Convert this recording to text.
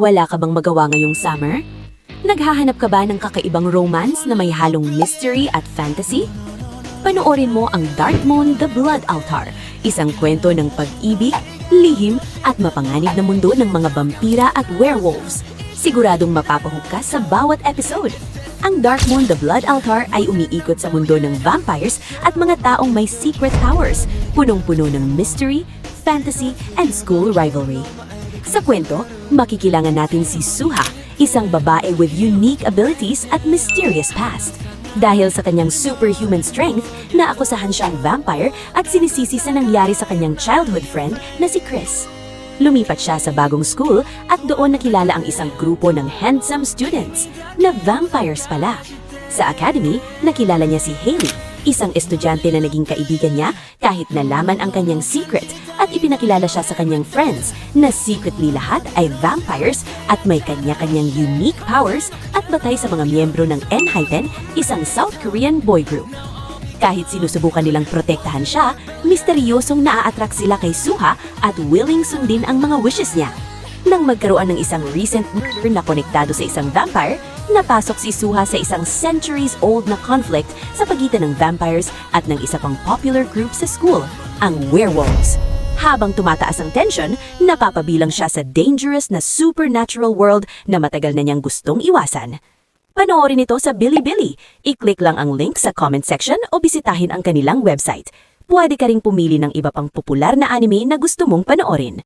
Wala ka bang magawa ngayong summer? Naghahanap ka ba ng kakaibang romance na may halong mystery at fantasy? Panoorin mo ang Dark Moon: The Blood Altar, isang kwento ng pag-ibig, lihim at mapanganib na mundo ng mga vampira at werewolves. Siguradong mapapahook ka sa bawat episode. Ang Dark Moon: The Blood Altar ay umiikot sa mundo ng vampires at mga taong may secret powers, punong-puno ng mystery, fantasy, and school rivalry. Sa kwento, makikilangan natin si Suha, isang babae with unique abilities at mysterious past. Dahil sa kanyang superhuman strength, naakusahan siyang vampire at sinisisi sa nangyari sa kanyang childhood friend na si Chris. Lumipat siya sa bagong school at doon nakilala ang isang grupo ng handsome students na vampires pala. Sa academy, nakilala niya si Hailey, isang estudyante na naging kaibigan niya kahit nalaman ang kanyang secret at ipinakilala siya sa kanyang friends na secretly lahat ay vampires at may kanya-kanyang unique powers at batay sa mga miyembro ng Enhypen, isang South Korean boy group. Kahit sinusubukan nilang protektahan siya, misteryosong naa-attract sila kay Suha at willing sundin ang mga wishes niya. Nang magkaroon ng isang recent murder na konektado sa isang vampire, napasok si Suha sa isang centuries-old na conflict sa pagitan ng vampires at ng isa pang popular group sa school, ang werewolves. Habang tumataas ang tension, napapabilang siya sa dangerous na supernatural world na matagal na niyang gustong iwasan. Panoorin ito sa Bilibili. I-click lang ang link sa comment section o bisitahin ang kanilang website. Pwede ka ring pumili ng iba pang popular na anime na gusto mong panoorin.